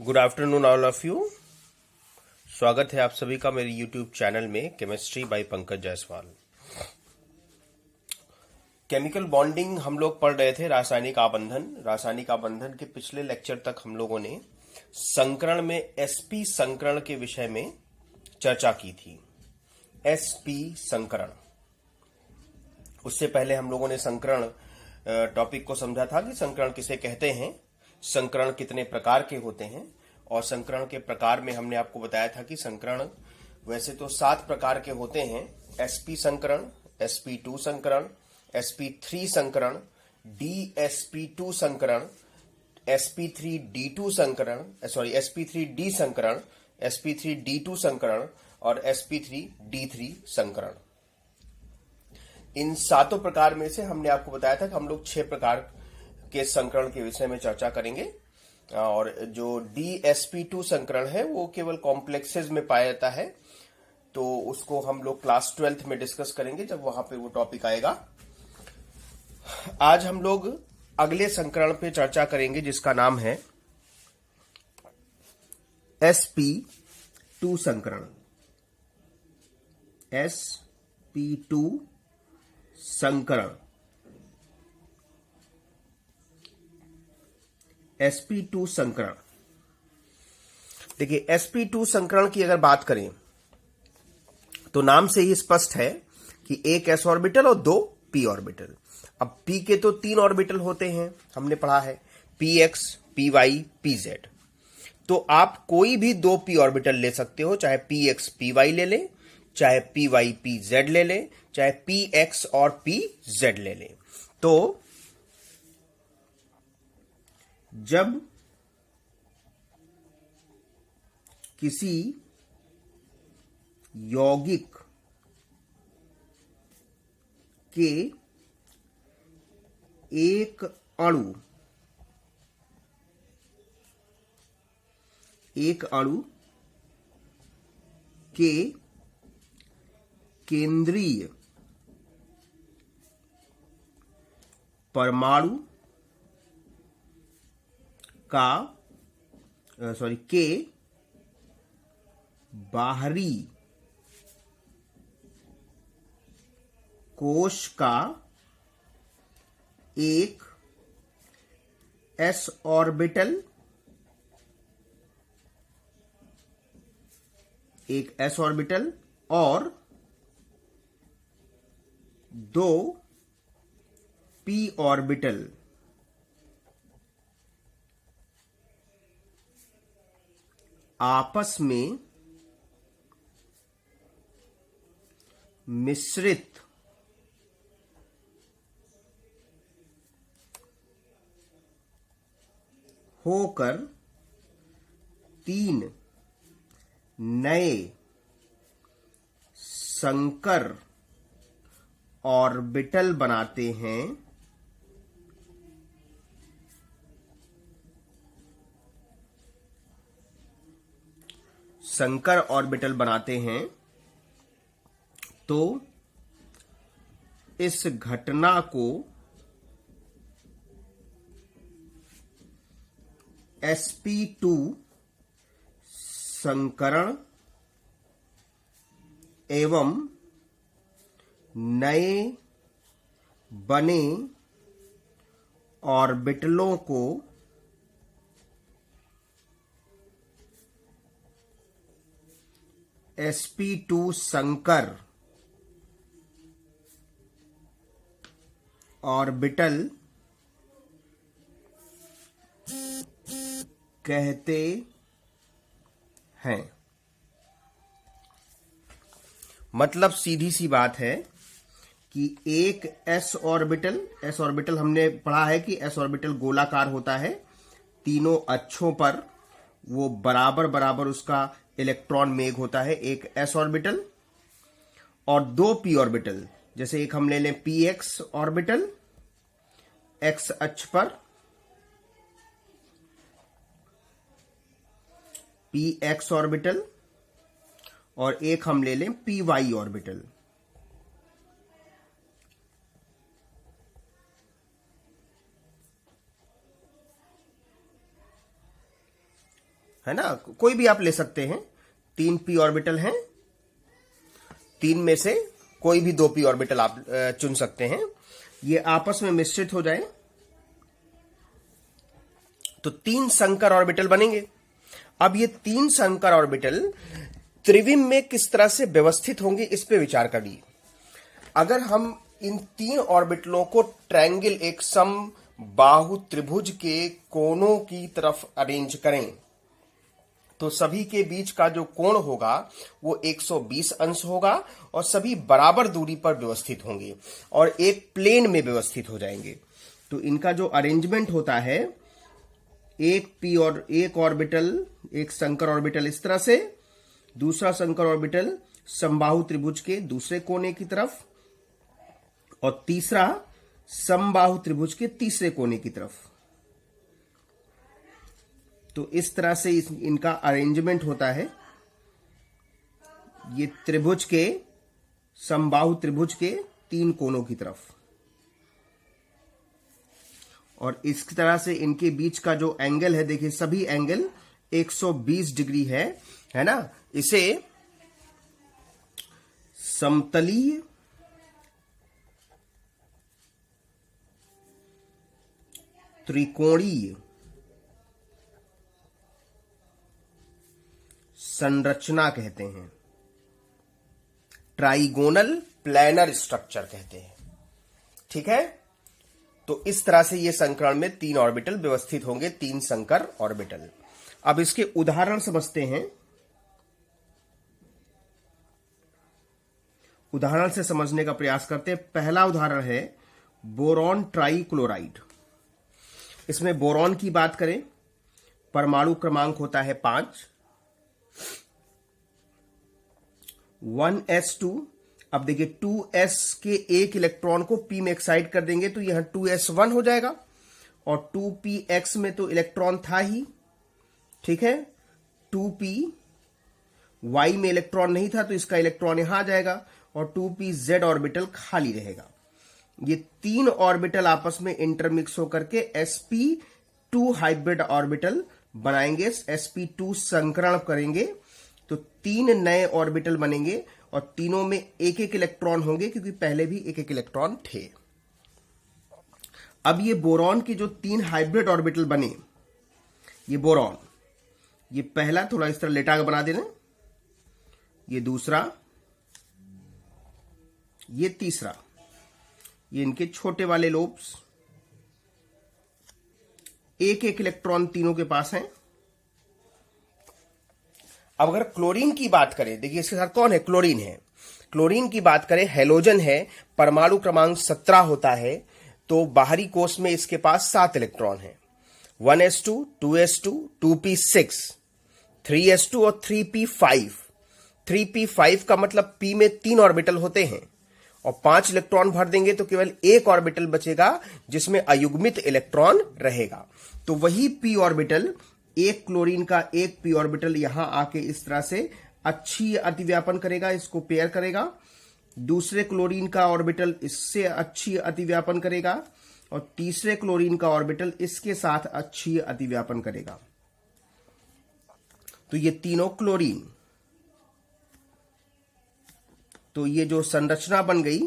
Good afternoon all of you. स्वागत है आप सभी का मेरे यूट्यूब चैनल में chemistry bye Pankaj Jaiswal. Chemical bonding हम लोग पढ़ रहे थे, रासायनिक आबंधन के पिछले लेक्चर तक हम लोगों ने संकरण में sp संकरण के विषय में चर्चा की थी। sp संकरण, उससे पहले हम लोगों ने संकरण टॉपिक को समझा था कि संकरण किसे कहते हैं, संकरण कितने प्रकार के होते हैं, और संकरण के प्रकार में हमने आपको बताया था कि संकरण वैसे तो 7 प्रकार के होते हैं। sp संकरण, sp2 संकरण, sp3 संकरण, dsp2 संकरण, sp3d2 संकरण, sp3d संकरण, sp3d2 संकरण और sp3d3 संकरण। इन 7 प्रकार में से हमने आपको बताया था कि हम लोग 6 प्रकार के संकरण के विषय में चर्चा करेंगे, और जो dsp2 संकरण है वो केवल कॉम्प्लेक्सेस में पाया जाता है, तो उसको हम लोग क्लास 12th में डिस्कस करेंगे जब वहां पे वो टॉपिक आएगा। आज हम लोग अगले संकरण पे चर्चा करेंगे जिसका नाम है sp2 संकरण। sp2 संकरण, sp2 संकरण। देखिए, sp2 संकरण की अगर बात करें तो नाम से ही स्पष्ट है कि एक s ऑर्बिटल और 2 p ऑर्बिटल। अब p के तो 3 ऑर्बिटल होते हैं, हमने पढ़ा है, px, py, pz। तो आप कोई भी 2 p ऑर्बिटल ले सकते हो, चाहे px py ले लें, चाहे py pz ले लें, चाहे px और pz ले लें। तो जब किसी यौगिक के एक अणु के केंद्रीय परमाणु के बाहरी कोश का एक s ऑर्बिटल और 2 p ऑर्बिटल आपस में मिश्रित होकर 3 नए संकर ऑर्बिटल बनाते हैं, तो इस घटना को sp2 संकरण एवं नए बने ऑर्बिटलों को sp2 संकर ऑर्बिटल कहते हैं। मतलब सीधी सी बात है कि एक s ऑर्बिटल हमने पढ़ा है कि s ऑर्बिटल गोलाकार होता है, तीनों अक्षों पर वो बराबर बराबर उसका इलेक्ट्रॉन मेघ होता है, एक s ऑर्बिटल और 2 p ऑर्बिटल। जैसे एक हम ले लें px ऑर्बिटल x अक्ष पर, px ऑर्बिटल, और एक हम ले लें py ऑर्बिटल। है ना, कोई भी आप ले सकते हैं, 3 p ऑर्बिटल हैं, 3 में से कोई भी 2 p ऑर्बिटल आप चुन सकते हैं। ये आपस में मिश्रित हो जाए तो 3 संकर ऑर्बिटल बनेंगे। अब ये 3 संकर ऑर्बिटल त्रिविम में किस तरह से व्यवस्थित होंगे इस पे विचार करिए। अगर हम इन 3 ऑर्बिटलों को ट्रायंगल, एक समबाहु त्रिभुज के कोनों की तरफ अरेंज करें तो सभी के बीच का जो कोण होगा वो 120 अंश होगा और सभी बराबर दूरी पर व्यवस्थित होंगे और एक प्लेन में व्यवस्थित हो जाएंगे। तो इनका जो अरेंजमेंट होता है, एक ऑर्बिटल, एक संकर ऑर्बिटल इस तरह से, दूसरा संकर ऑर्बिटल समबाहु त्रिभुज के दूसरे कोने की तरफ और तीसरा समबाहु त्रिभुज के तीसरे कोने की तरफ। तो इस तरह से इनका अरेंजमेंट होता है। ये त्रिभुज के, समबाहु त्रिभुज के 3 कोनों की तरफ, और इस तरह से इनके बीच का जो एंगल है, देखिए सभी एंगल 120 डिग्री है ना। इसे समतलीय त्रिकोणीय संरचना कहते हैं, ट्राइगोनल प्लैनर स्ट्रक्चर कहते हैं। ठीक है, तो इस तरह से ये संकरण में 3 ऑर्बिटल व्यवस्थित होंगे, 3 संकर ऑर्बिटल। अब इसके उदाहरण समझते हैं। उदाहरण से समझने का प्रयास करते हैं। पहला उदाहरण है बोरॉन ट्राइक्लोराइड। इसमें बोरॉन की बात करें, परमाणु क्रमांक होता है 5, 1s2। अब देखिए 2s के एक इलेक्ट्रॉन को p में एक्साइट कर देंगे तो यह 2s1 हो जाएगा, और 2px में तो इलेक्ट्रॉन था ही, ठीक है। 2p y में इलेक्ट्रॉन नहीं था तो इसका इलेक्ट्रॉन यहां आ जाएगा, और 2pz ऑर्बिटल खाली रहेगा। ये 3 ऑर्बिटल आपस में इंटरमिक्स होकर के sp2 हाइब्रिड ऑर्बिटल बनाएंगे, sp2 संकरण करेंगे तो 3 नए ऑर्बिटल बनेंगे और तीनों में एक एक इलेक्ट्रॉन होंगे, क्योंकि पहले भी एक एक इलेक्ट्रॉन थे। अब ये बोरॉन की जो 3 हाइब्रिड ऑर्बिटल बने, ये बोरॉन, ये पहला थोड़ा इस तरह लेटा के बना देना, ये दूसरा, ये तीसरा, ये इनके छोटे वाले लोब्स, एक एक इलेक्ट्रॉन तीनों के पास है। अब अगर क्लोरीन की बात करें, देखिए इसके साथ कौन है, क्लोरीन है। क्लोरीन की बात करें, हेलोजन है, परमाणु क्रमांक 17 होता है, तो बाहरी कोष में इसके पास 7 इलेक्ट्रॉन है, 1s2, 2s2, 2p6, 3s2 और 3p5। 3p5 का मतलब p में 3 ऑर्बिटल होते हैं, और 5 इलेक्ट्रॉन भर देंगे तो केवल एक ऑर्बिटल बचेगा जिसमें अयुग्मित इलेक्ट्रॉन रहेगा। तो वही p ऑर्बिटल, एक क्लोरीन का एक p ऑर्बिटल यहां आके इस तरह से अच्छी अतिव्यापन करेगा, इसको पेयर करेगा। दूसरे क्लोरीन का ऑर्बिटल इससे अच्छी अतिव्यापन करेगा, और तीसरे क्लोरीन का ऑर्बिटल इसके साथ अच्छी अतिव्यापन करेगा। तो ये तीनों क्लोरीन, तो ये जो संरचना बन गई,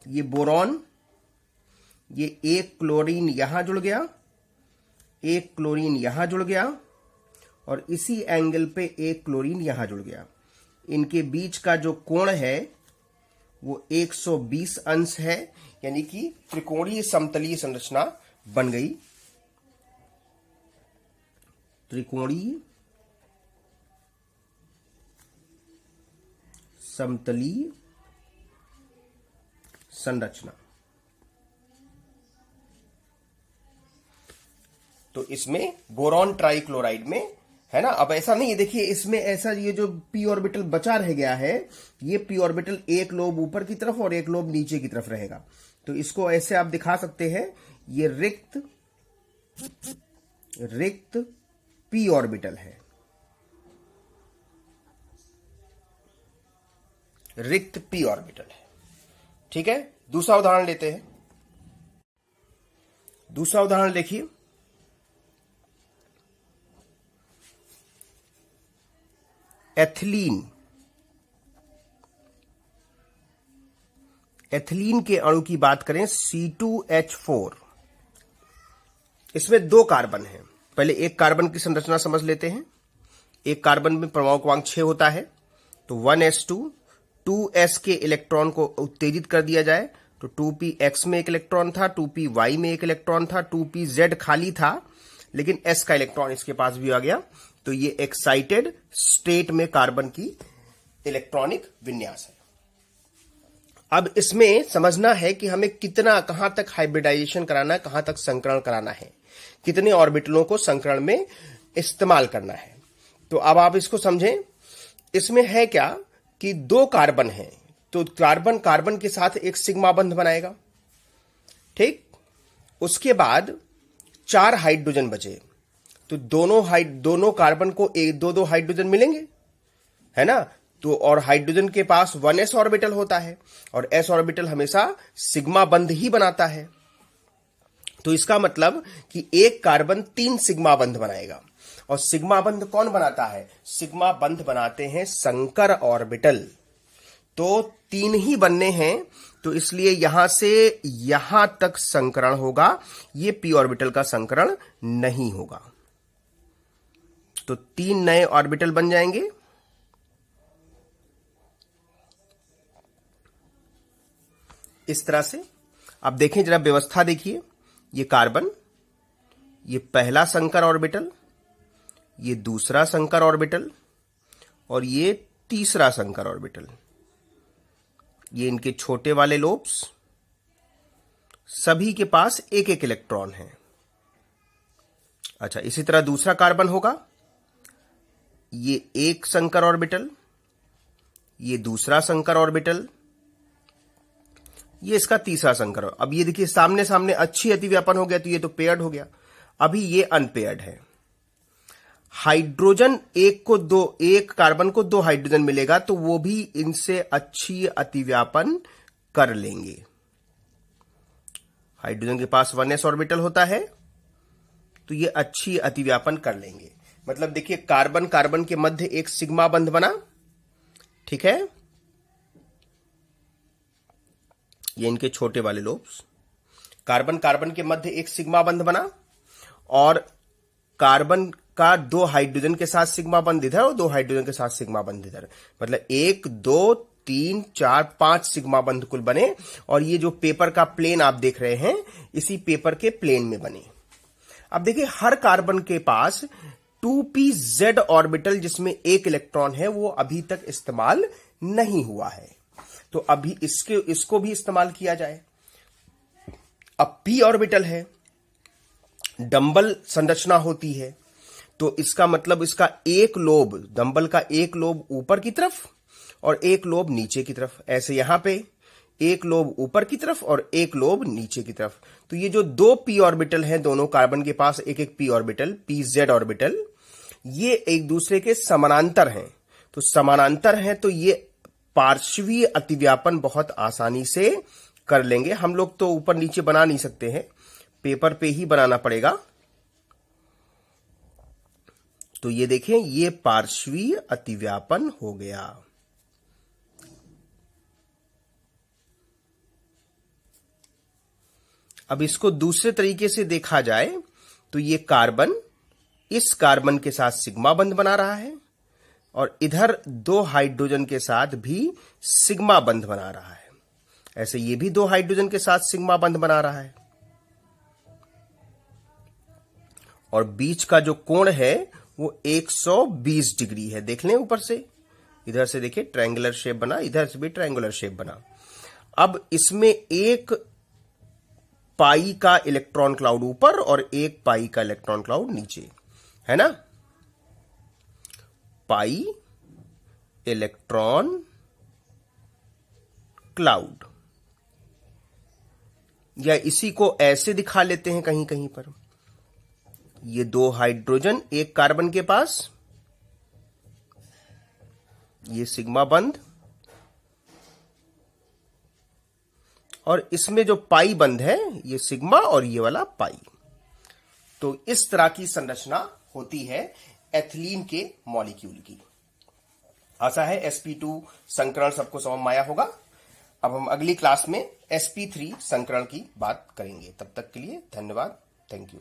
ये बोरॉन, ये एक क्लोरीन यहां जुड़ गया, एक क्लोरीन यहां जुड़ गया, और इसी एंगल पे एक क्लोरीन यहां जुड़ गया। इनके बीच का जो कोण है वो 120 अंश है, यानी कि त्रिकोणीय समतलीय संरचना बन गई। त्रिकोणीय समतलीय संरचना। तो इसमें बोरॉन ट्राइक्लोराइड में है ना। अब ऐसा नहीं है, देखिए इसमें ऐसा, ये जो p ऑर्बिटल बचा रह गया है, ये p ऑर्बिटल एक लोब ऊपर की तरफ और एक लोब नीचे की तरफ रहेगा। तो इसको ऐसे आप दिखा सकते हैं, ये रिक्त p ऑर्बिटल है, रिक्त p ऑर्बिटल है। ठीक है, दूसरा उदाहरण लेते हैं। दूसरा उदाहरण देखिए, एथिलीन के अणु की बात करें C2H4, इसमें 2 कार्बन हैं। पहले एक कार्बन की संरचना समझ लेते हैं। एक कार्बन में परमाणु क्रमांक 6 होता है, तो 1s2, 2s के इलेक्ट्रॉन को उत्तेजित कर दिया जाए तो 2px में एक इलेक्ट्रॉन था, 2py में एक इलेक्ट्रॉन था, 2pz खाली था, लेकिन s का इलेक्ट्रॉन इसके पास भी आ गया। तो ये एक्साइटेड स्टेट में कार्बन की इलेक्ट्रॉनिक विन्यास है। अब इसमें समझना है कि हमें कितना, कहां तक हाइब्रिडाइजेशन कराना है, कहां तक संकरण कराना है, कितने ऑर्बिटलों को संकरण में इस्तेमाल करना है। तो अब आप इसको समझें। इसमें है क्या कि 2 कार्बन हैं, तो कार्बन कार्बन के साथ एक सिग्मा बंध बनाएगा, ठीक। उसके बाद 4 हाइड्रोजन बचे, तो दोनों कार्बन को 2 हाइड्रोजन मिलेंगे, है ना। तो और हाइड्रोजन के पास 1s ऑर्बिटल होता है, और s ऑर्बिटल हमेशा सिग्मा बंध ही बनाता है। तो इसका मतलब कि एक कार्बन 3 सिग्मा बंध बनाएगा। और सिग्मा बंध कौन बनाता है? सिग्मा बंध बनाते हैं संकर ऑर्बिटल। तो 3 ही बनने हैं, तो इसलिए यहां से यहां तक संकरण होगा, ये p ऑर्बिटल का संकरण नहीं होगा। तो 3 नए ऑर्बिटल बन जाएंगे। इस तरह से अब देखें, जरा व्यवस्था देखिए। ये कार्बन, ये पहला संकर ऑर्बिटल, ये दूसरा संकर ऑर्बिटल, और ये तीसरा संकर ऑर्बिटल। ये इनके छोटे वाले लोब्स, सभी के पास एक एक इलेक्ट्रॉन है। अच्छा, इसी तरह दूसरा कार्बन होगा, ये एक संकर ऑर्बिटल, ये दूसरा संकर ऑर्बिटल, ये इसका तीसरा संकर। अब ये देखिए सामने सामने अच्छी अतिव्यापन हो गया, तो ये तो पेयर्ड हो गया। अभी ये अनपेयर्ड है। हाइड्रोजन एक कार्बन को 2 हाइड्रोजन मिलेगा, तो वो भी इनसे अच्छी अतिव्यापन कर लेंगे। हाइड्रोजन के पास 1s ऑर्बिटल होता है, तो ये अच्छी अतिव्यापन कर लेंगे। मतलब देखिए, कार्बन कार्बन के मध्य एक सिग्मा बंध बना, ठीक है। ये इनके छोटे वाले लोब्स। कार्बन कार्बन के मध्य एक सिग्मा बंध बना, और कार्बन का 2 हाइड्रोजन के साथ सिग्मा बंध इधर, और 2 हाइड्रोजन के साथ सिग्मा बंध इधर। मतलब 1 2 3 4 5 सिग्मा बंध कुल बने। और ये जो पेपर का प्लेन आप देख रहे हैं, इसी पेपर के प्लेन में बने। अब देखिए, हर कार्बन के पास 2pz ऑर्बिटल, जिसमें एक इलेक्ट्रॉन है, वो अभी तक इस्तेमाल नहीं हुआ है। तो अभी इसको भी इस्तेमाल किया जाए। अब p ऑर्बिटल है, डंबल संरचना होती है, तो इसका मतलब इसका एक लोब, डंबल का एक लोब ऊपर की तरफ और एक लोब नीचे की तरफ। ऐसे यहां पे एक लोब ऊपर की तरफ और एक लोब नीचे की तरफ। तो ये जो 2 p ऑर्बिटल हैं, दोनों कार्बन के पास एक एक p ऑर्बिटल, pz ऑर्बिटल, ये एक दूसरे के समानांतर हैं। तो समानांतर हैं, तो ये पार्श्वीय अतिव्यापन बहुत आसानी से कर लेंगे। हम लोग तो ऊपर नीचे बना नहीं सकते हैं, पेपर पे ही बनाना पड़ेगा। तो ये देखें, ये पार्श्वीय अतिव्यापन हो गया। अब इसको दूसरे तरीके से देखा जाए, तो ये कार्बन इस कार्बन के साथ सिग्मा बंध बना रहा है, और इधर 2 हाइड्रोजन के साथ भी सिग्मा बंध बना रहा है। ऐसे ये भी 2 हाइड्रोजन के साथ सिग्मा बंध बना रहा है। और बीच का जो कोण है वो 120 डिग्री है। देख लें ऊपर से, इधर से देखिए ट्रायंगुलर शेप बना, इधर से भी ट्रायंगुलर शेप बना। अब इसमें एक पाई का इलेक्ट्रॉन क्लाउड ऊपर और एक पाई का इलेक्ट्रॉन क्लाउड नीचे, है ना। पाई इलेक्ट्रॉन क्लाउड, या इसी को ऐसे दिखा लेते हैं कहीं कहीं पर। ये 2 हाइड्रोजन एक कार्बन के पास, ये सिग्मा बंध, और इसमें जो पाई बंध है ये सिग्मा और ये वाला पाई। तो इस तरह की संरचना होती है एथिलीन के मॉलिक्यूल की। आशा है sp2 संकरण सबको समझ में आया होगा। अब हम अगली क्लास में sp3 संकरण की बात करेंगे। तब तक के लिए धन्यवाद। Thank you.